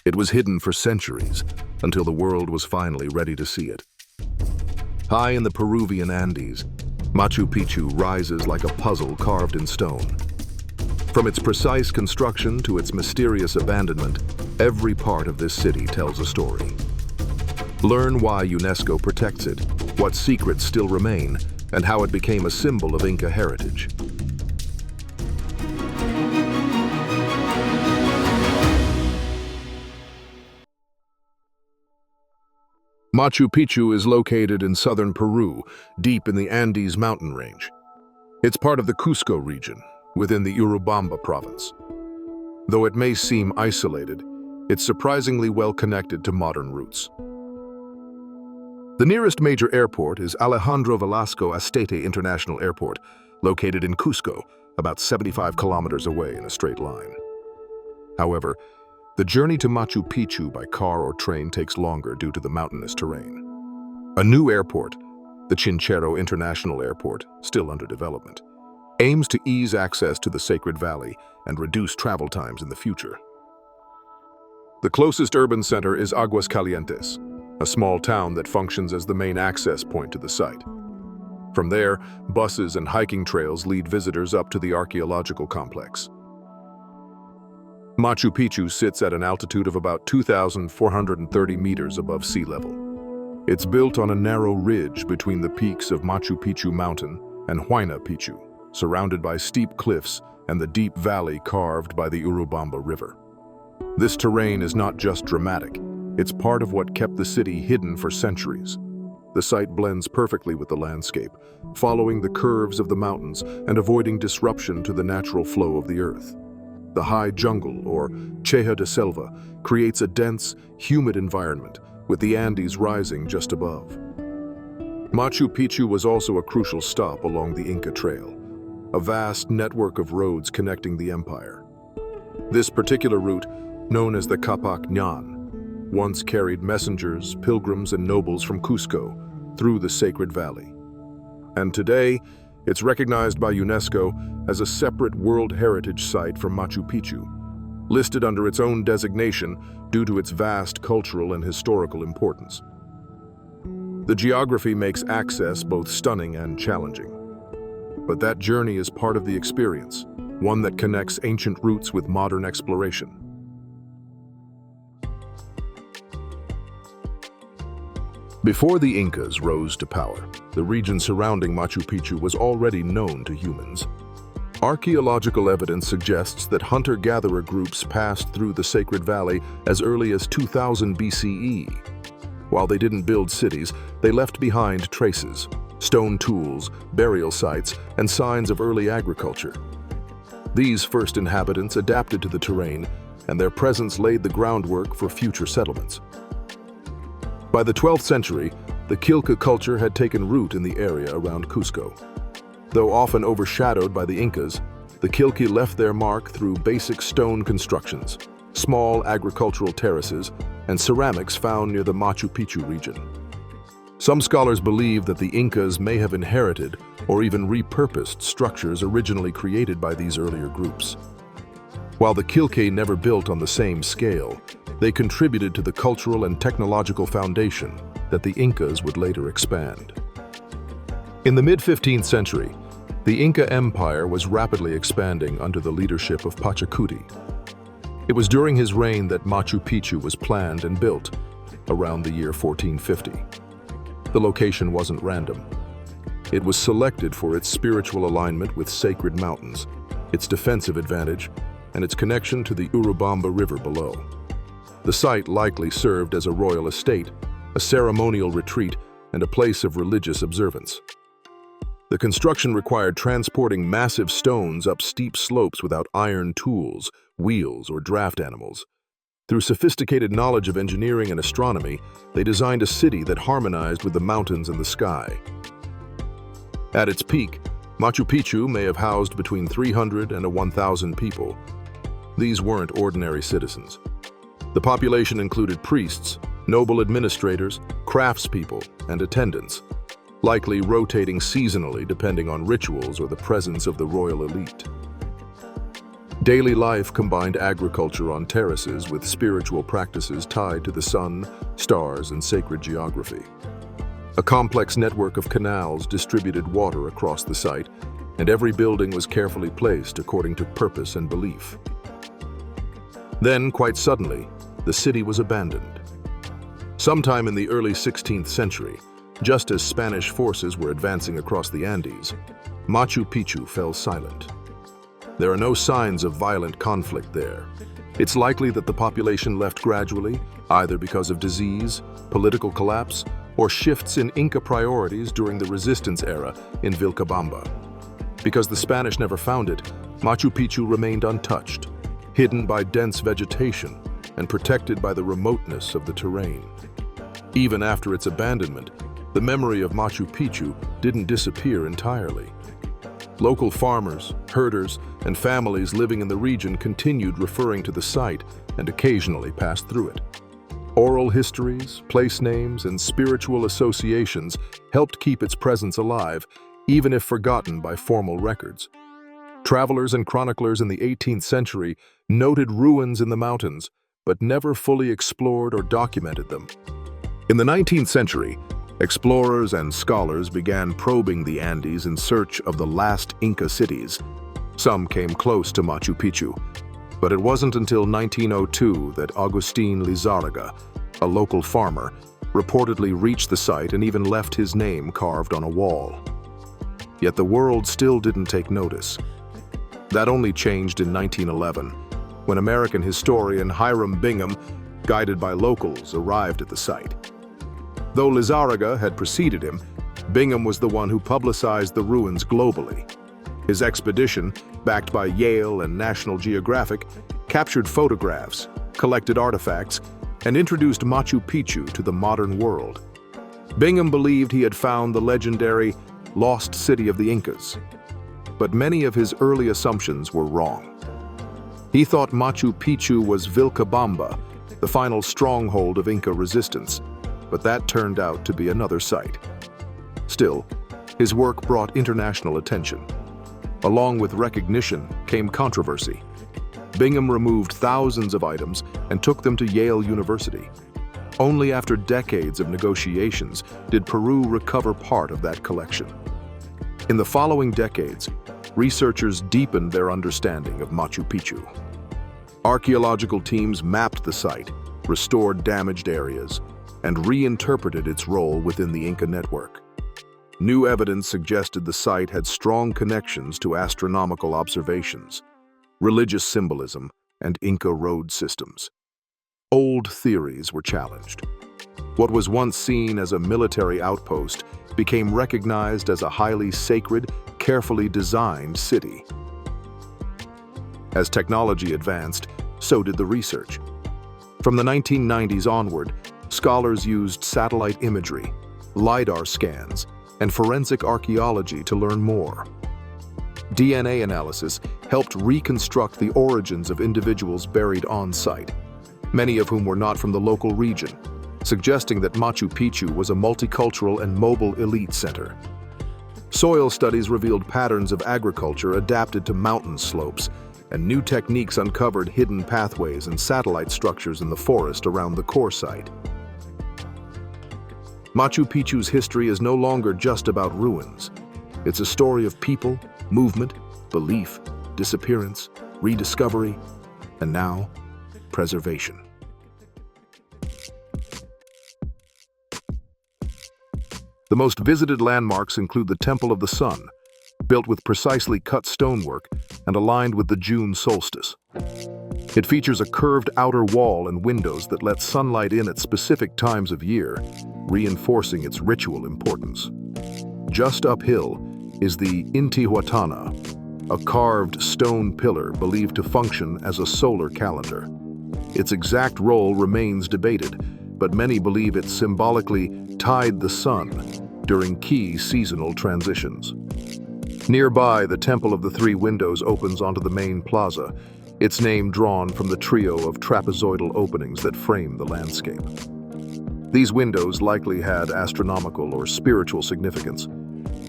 It was hidden for centuries, until the world was finally ready to see it. High in the Peruvian Andes, Machu Picchu rises like a puzzle carved in stone. From its precise construction to its mysterious abandonment, every part of this city tells a story. Learn why UNESCO protects it, what secrets still remain, and how it became a symbol of Inca heritage. Machu Picchu is located in southern Peru, deep in the Andes mountain range. It's part of the Cusco region, within the Urubamba province. Though it may seem isolated, it's surprisingly well connected to modern routes. The nearest major airport is Alejandro Velasco Astete International Airport, located in Cusco, about 75 kilometers away in a straight line. However, the journey to Machu Picchu by car or train takes longer due to the mountainous terrain. A new airport, the Chinchero International Airport, still under development, aims to ease access to the Sacred Valley and reduce travel times in the future. The closest urban center is Aguas Calientes, a small town that functions as the main access point to the site. From there, buses and hiking trails lead visitors up to the archaeological complex. Machu Picchu sits at an altitude of about 2,430 meters above sea level. It's built on a narrow ridge between the peaks of Machu Picchu Mountain and Huayna Picchu, surrounded by steep cliffs and the deep valley carved by the Urubamba River. This terrain is not just dramatic, it's part of what kept the city hidden for centuries. The site blends perfectly with the landscape, following the curves of the mountains and avoiding disruption to the natural flow of the earth. The high jungle, or Cheja de Selva, creates a dense, humid environment, with the Andes rising just above. Machu Picchu was also a crucial stop along the Inca Trail, a vast network of roads connecting the empire. This particular route, known as the Capac Ñan, once carried messengers, pilgrims, and nobles from Cusco through the Sacred Valley. And today, it's recognized by UNESCO as a separate World Heritage Site from Machu Picchu, listed under its own designation due to its vast cultural and historical importance. The geography makes access both stunning and challenging. But that journey is part of the experience, one that connects ancient roots with modern exploration. Before the Incas rose to power, the region surrounding Machu Picchu was already known to humans. Archaeological evidence suggests that hunter-gatherer groups passed through the Sacred Valley as early as 2000 BCE. While they didn't build cities, they left behind traces, stone tools, burial sites, and signs of early agriculture. These first inhabitants adapted to the terrain, and their presence laid the groundwork for future settlements. By the 12th century, the Quilca culture had taken root in the area around Cusco. Though often overshadowed by the Incas, the Quilca left their mark through basic stone constructions, small agricultural terraces, and ceramics found near the Machu Picchu region. Some scholars believe that the Incas may have inherited or even repurposed structures originally created by these earlier groups. While the Quilca never built on the same scale, they contributed to the cultural and technological foundation that the Incas would later expand. In the mid-15th century, the Inca Empire was rapidly expanding under the leadership of Pachacuti. It was during his reign that Machu Picchu was planned and built, around the year 1450. The location wasn't random. It was selected for its spiritual alignment with sacred mountains, its defensive advantage, and its connection to the Urubamba River below. The site likely served as a royal estate, a ceremonial retreat, and a place of religious observance. The construction required transporting massive stones up steep slopes without iron tools, wheels, or draft animals. Through sophisticated knowledge of engineering and astronomy, they designed a city that harmonized with the mountains and the sky. At its peak, Machu Picchu may have housed between 300 and 1,000 people. These weren't ordinary citizens. The population included priests, noble administrators, craftspeople, and attendants, likely rotating seasonally depending on rituals or the presence of the royal elite. Daily life combined agriculture on terraces with spiritual practices tied to the sun, stars, and sacred geography. A complex network of canals distributed water across the site, and every building was carefully placed according to purpose and belief. Then, quite suddenly, the city was abandoned. Sometime in the early 16th century, just as Spanish forces were advancing across the Andes, Machu Picchu fell silent. There are no signs of violent conflict there. It's likely that the population left gradually, either because of disease, political collapse, or shifts in Inca priorities during the resistance era in Vilcabamba. Because the Spanish never found it, Machu Picchu remained untouched, hidden by dense vegetation and protected by the remoteness of the terrain. Even after its abandonment, the memory of Machu Picchu didn't disappear entirely. Local farmers, herders, and families living in the region continued referring to the site and occasionally passed through it. Oral histories, place names, and spiritual associations helped keep its presence alive, even if forgotten by formal records. Travelers and chroniclers in the 18th century noted ruins in the mountains, but never fully explored or documented them. In the 19th century, explorers and scholars began probing the Andes in search of the last Inca cities. Some came close to Machu Picchu, but it wasn't until 1902 that Agustín Lizárraga, a local farmer, reportedly reached the site and even left his name carved on a wall. Yet the world still didn't take notice. That only changed in 1911, when American historian Hiram Bingham, guided by locals, arrived at the site. Though Lizárraga had preceded him, Bingham was the one who publicized the ruins globally. His expedition, backed by Yale and National Geographic, captured photographs, collected artifacts, and introduced Machu Picchu to the modern world. Bingham believed he had found the legendary lost city of the Incas, but many of his early assumptions were wrong. He thought Machu Picchu was Vilcabamba, the final stronghold of Inca resistance, but that turned out to be another site. Still, his work brought international attention. Along with recognition came controversy. Bingham removed thousands of items and took them to Yale University. Only after decades of negotiations did Peru recover part of that collection. In the following decades, researchers deepened their understanding of Machu Picchu. Archaeological teams mapped the site, restored damaged areas, and reinterpreted its role within the Inca network. New evidence suggested the site had strong connections to astronomical observations, religious symbolism, and Inca road systems. Old theories were challenged. What was once seen as a military outpost became recognized as a highly sacred, carefully designed city. As technology advanced, so did the research. From the 1990s onward, scholars used satellite imagery, LiDAR scans, and forensic archaeology to learn more. DNA analysis helped reconstruct the origins of individuals buried on-site, many of whom were not from the local region, suggesting that Machu Picchu was a multicultural and mobile elite center. Soil studies revealed patterns of agriculture adapted to mountain slopes, and new techniques uncovered hidden pathways and satellite structures in the forest around the core site. Machu Picchu's history is no longer just about ruins. It's a story of people, movement, belief, disappearance, rediscovery, and now, preservation. The most visited landmarks include the Temple of the Sun, built with precisely cut stonework and aligned with the June solstice. It features a curved outer wall and windows that let sunlight in at specific times of year, reinforcing its ritual importance. Just uphill is the Intihuatana, a carved stone pillar believed to function as a solar calendar. Its exact role remains debated, but many believe it symbolically tied the sun during key seasonal transitions. Nearby, the Temple of the Three Windows opens onto the main plaza, its name drawn from the trio of trapezoidal openings that frame the landscape. These windows likely had astronomical or spiritual significance,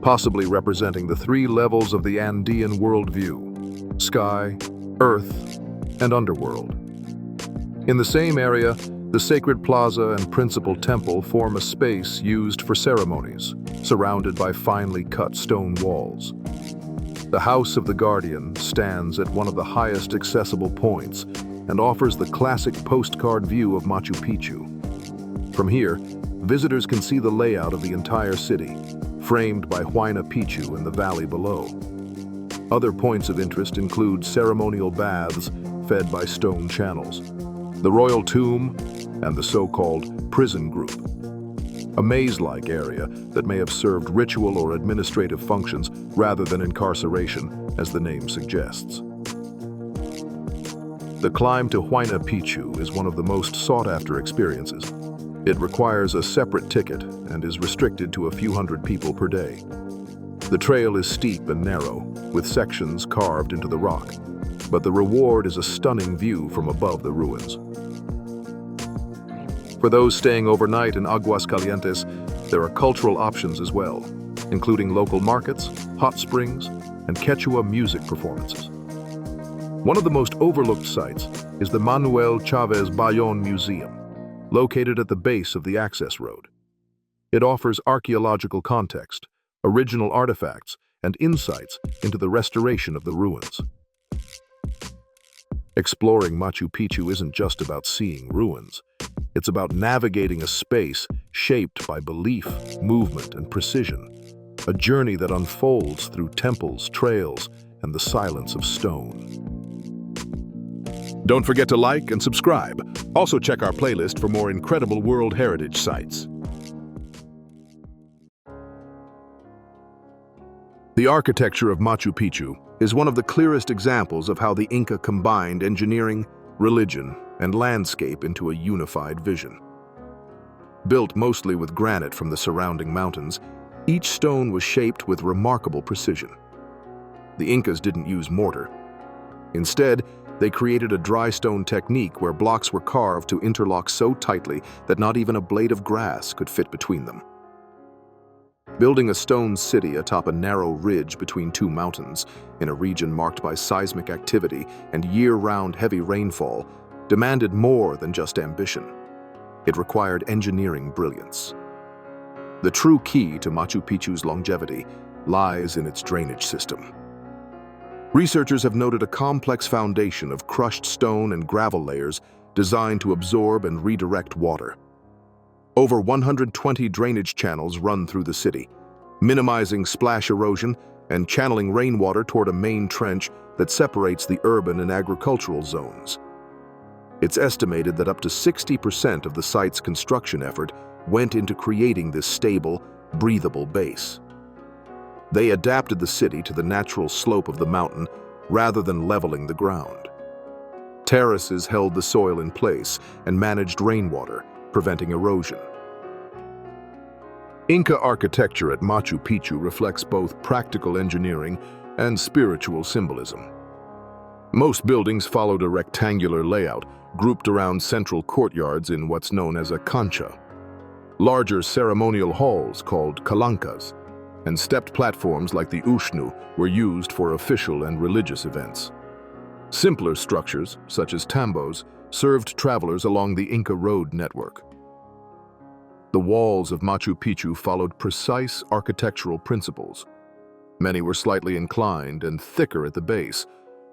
possibly representing the three levels of the Andean worldview: sky, earth, and underworld. In the same area, the sacred plaza and principal temple form a space used for ceremonies, surrounded by finely cut stone walls. The House of the Guardian stands at one of the highest accessible points and offers the classic postcard view of Machu Picchu. From here, visitors can see the layout of the entire city, framed by Huayna Picchu in the valley below. Other points of interest include ceremonial baths fed by stone channels, the royal tomb, and the so-called prison group, a maze-like area that may have served ritual or administrative functions rather than incarceration, as the name suggests. The climb to Huayna Picchu is one of the most sought-after experiences. It requires a separate ticket and is restricted to a few hundred people per day. The trail is steep and narrow, with sections carved into the rock, but the reward is a stunning view from above the ruins. For those staying overnight in Aguas Calientes, there are cultural options as well, including local markets, hot springs, and Quechua music performances. One of the most overlooked sites is the Manuel Chavez Bayón Museum, located at the base of the access road. It offers archaeological context, original artifacts, and insights into the restoration of the ruins. Exploring Machu Picchu isn't just about seeing ruins. It's about navigating a space shaped by belief, movement, and precision, a journey that unfolds through temples, trails, and the silence of stone. Don't forget to like and subscribe. Also check our playlist for more incredible World Heritage sites. The architecture of Machu Picchu is one of the clearest examples of how the Inca combined engineering, religion, and landscape into a unified vision. Built mostly with granite from the surrounding mountains, each stone was shaped with remarkable precision. The Incas didn't use mortar. Instead, they created a dry stone technique where blocks were carved to interlock so tightly that not even a blade of grass could fit between them. Building a stone city atop a narrow ridge between two mountains, in a region marked by seismic activity and year-round heavy rainfall, demanded more than just ambition. It required engineering brilliance. The true key to Machu Picchu's longevity lies in its drainage system. Researchers have noted a complex foundation of crushed stone and gravel layers designed to absorb and redirect water. Over 120 drainage channels run through the city, minimizing splash erosion and channeling rainwater toward a main trench that separates the urban and agricultural zones. It's estimated that up to 60% of the site's construction effort went into creating this stable, breathable base. They adapted the city to the natural slope of the mountain rather than leveling the ground. Terraces held the soil in place and managed rainwater, preventing erosion. Inca architecture at Machu Picchu reflects both practical engineering and spiritual symbolism. Most buildings followed a rectangular layout, grouped around central courtyards in what's known as a cancha. Larger ceremonial halls, called calancas, and stepped platforms like the ushnu were used for official and religious events. Simpler structures, such as tambos, served travelers along the Inca road network. The walls of Machu Picchu followed precise architectural principles. Many were slightly inclined and thicker at the base,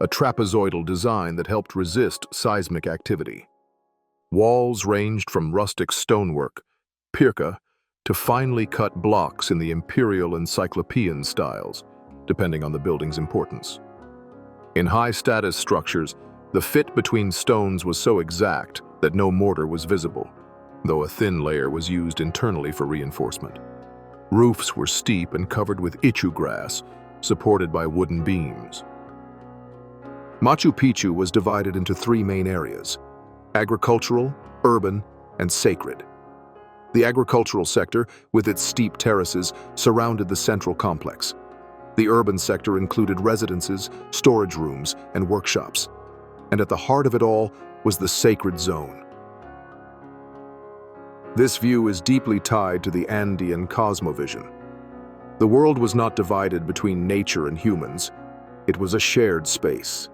a trapezoidal design that helped resist seismic activity. Walls ranged from rustic stonework, pirca, to finely cut blocks in the imperial and cyclopean styles, depending on the building's importance. In high-status structures, the fit between stones was so exact that no mortar was visible, though a thin layer was used internally for reinforcement. Roofs were steep and covered with ichu grass, supported by wooden beams. Machu Picchu was divided into three main areas: agricultural, urban, and sacred. The agricultural sector, with its steep terraces, surrounded the central complex. The urban sector included residences, storage rooms, and workshops. And at the heart of it all was the sacred zone. This view is deeply tied to the Andean cosmovision. The world was not divided between nature and humans. It was a shared space.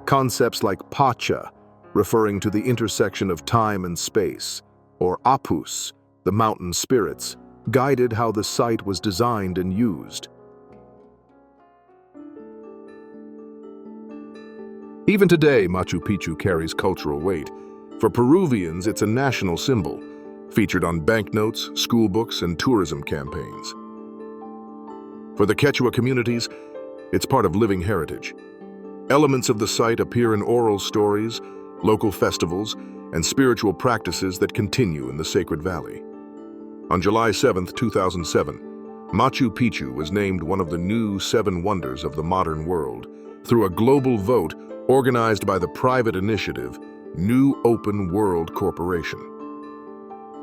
Concepts like pacha, referring to the intersection of time and space, or apus, the mountain spirits, guided how the site was designed and used. Even today, Machu Picchu carries cultural weight. For Peruvians, it's a national symbol, featured on banknotes, school books, and tourism campaigns. For the Quechua communities, it's part of living heritage. Elements of the site appear in oral stories, local festivals, and spiritual practices that continue in the Sacred Valley. On July 7, 2007, Machu Picchu was named one of the new 7 wonders of the modern world through a global vote organized by the private initiative New Open World Corporation.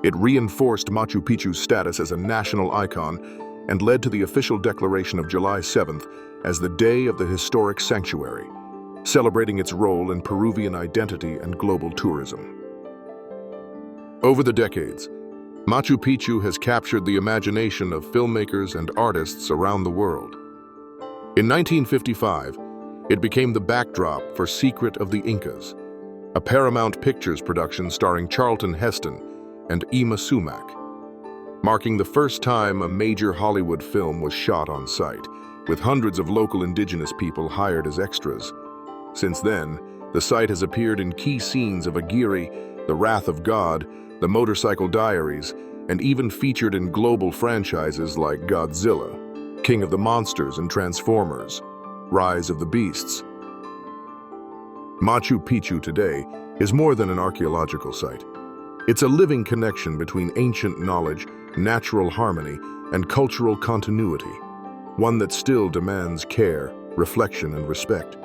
It reinforced Machu Picchu's status as a national icon and led to the official declaration of July 7th as the Day of the Historic Sanctuary, celebrating its role in Peruvian identity and global tourism. Over the decades, Machu Picchu has captured the imagination of filmmakers and artists around the world. In 1955, it became the backdrop for Secret of the Incas, a Paramount Pictures production starring Charlton Heston and Ima Sumac, marking the first time a major Hollywood film was shot on site, with hundreds of local indigenous people hired as extras. Since then, the site has appeared in key scenes of Aguirre, The Wrath of God, The Motorcycle Diaries, and even featured in global franchises like Godzilla, King of the Monsters, and Transformers, Rise of the Beasts. Machu Picchu today is more than an archaeological site. It's a living connection between ancient knowledge, natural harmony, and cultural continuity, one that still demands care, reflection, and respect.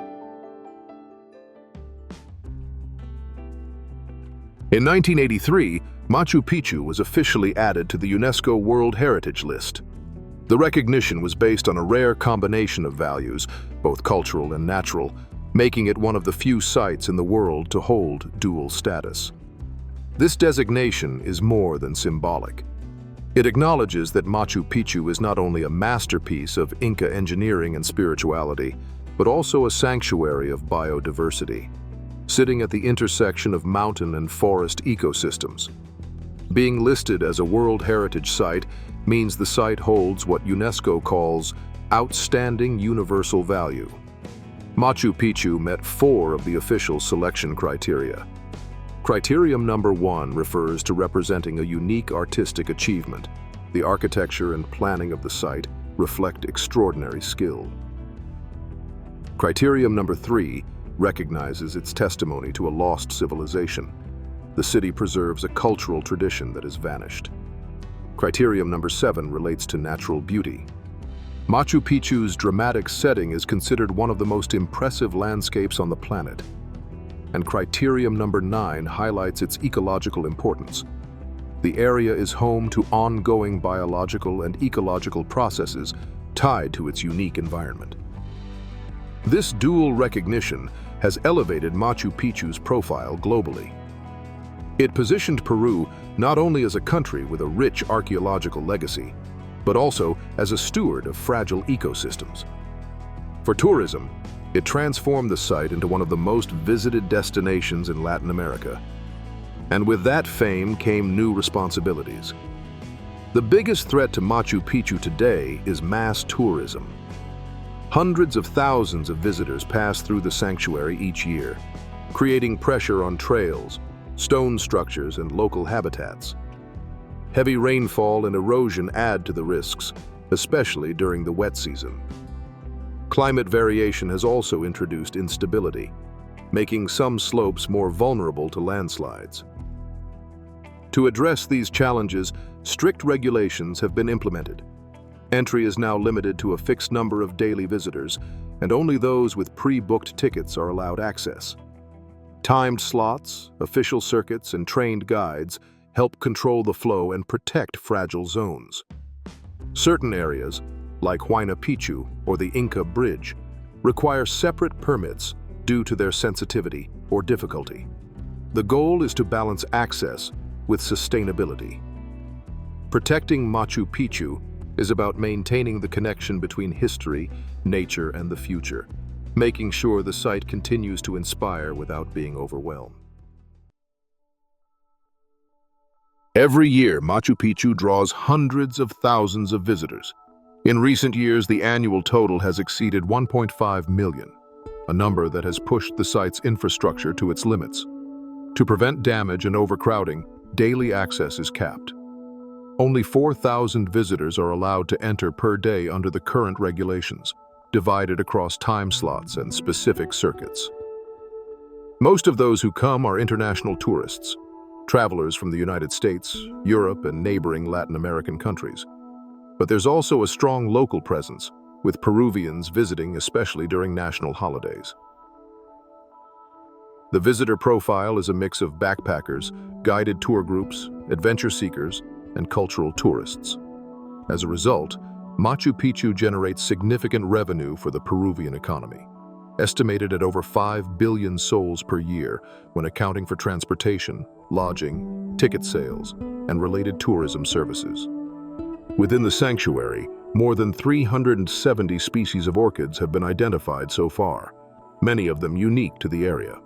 In 1983, Machu Picchu was officially added to the UNESCO World Heritage List. The recognition was based on a rare combination of values, both cultural and natural, making it one of the few sites in the world to hold dual status. This designation is more than symbolic. It acknowledges that Machu Picchu is not only a masterpiece of Inca engineering and spirituality, but also a sanctuary of biodiversity, sitting at the intersection of mountain and forest ecosystems. Being listed as a World Heritage Site means the site holds what UNESCO calls outstanding universal value. Machu Picchu met 4 of the official selection criteria. Criterium number 1 refers to representing a unique artistic achievement. The architecture and planning of the site reflect extraordinary skill. Criterium number 3 recognizes its testimony to a lost civilization. The city preserves a cultural tradition that has vanished. Criterium number 7 relates to natural beauty. Machu Picchu's dramatic setting is considered one of the most impressive landscapes on the planet. And criterium number 9 highlights its ecological importance. The area is home to ongoing biological and ecological processes tied to its unique environment. This dual recognition has elevated Machu Picchu's profile globally. It positioned Peru not only as a country with a rich archaeological legacy, but also as a steward of fragile ecosystems. For tourism, it transformed the site into one of the most visited destinations in Latin America. And with that fame came new responsibilities. The biggest threat to Machu Picchu today is mass tourism. Hundreds of thousands of visitors pass through the sanctuary each year, creating pressure on trails, stone structures, and local habitats. Heavy rainfall and erosion add to the risks, especially during the wet season. Climate variation has also introduced instability, making some slopes more vulnerable to landslides. To address these challenges, strict regulations have been implemented. Entry is now limited to a fixed number of daily visitors, and only those with pre-booked tickets are allowed access. Timed slots, official circuits, and trained guides help control the flow and protect fragile zones. Certain areas, like Huayna Picchu or the Inca Bridge, require separate permits due to their sensitivity or difficulty. The goal is to balance access with sustainability. Protecting Machu Picchu is about maintaining the connection between history, nature, and the future, making sure the site continues to inspire without being overwhelmed. Every year, Machu Picchu draws hundreds of thousands of visitors. In recent years, the annual total has exceeded 1.5 million, a number that has pushed the site's infrastructure to its limits. To prevent damage and overcrowding, daily access is capped. Only 4,000 visitors are allowed to enter per day under the current regulations, divided across time slots and specific circuits. Most of those who come are international tourists, travelers from the United States, Europe, and neighboring Latin American countries. But there's also a strong local presence, with Peruvians visiting especially during national holidays. The visitor profile is a mix of backpackers, guided tour groups, adventure seekers, and cultural tourists. As a result, Machu Picchu generates significant revenue for the Peruvian economy, estimated at over 5 billion soles per year when accounting for transportation, lodging, ticket sales, and related tourism services. Within the sanctuary, more than 370 species of orchids have been identified so far, many of them unique to the area.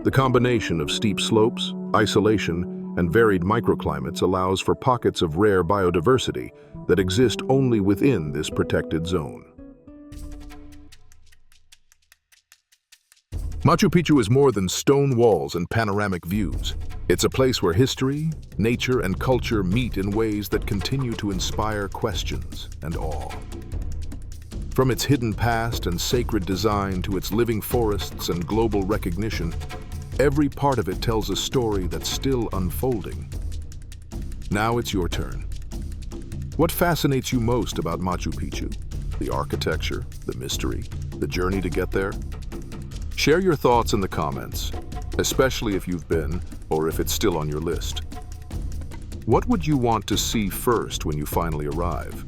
The combination of steep slopes, isolation, and varied microclimates allows for pockets of rare biodiversity that exist only within this protected zone. Machu Picchu is more than stone walls and panoramic views. It's a place where history, nature, and culture meet in ways that continue to inspire questions and awe. From its hidden past and sacred design to its living forests and global recognition, every part of it tells a story that's still unfolding. Now it's your turn. What fascinates you most about Machu Picchu? The architecture, the mystery, the journey to get there? Share your thoughts in the comments, especially if you've been or if it's still on your list. What would you want to see first when you finally arrive?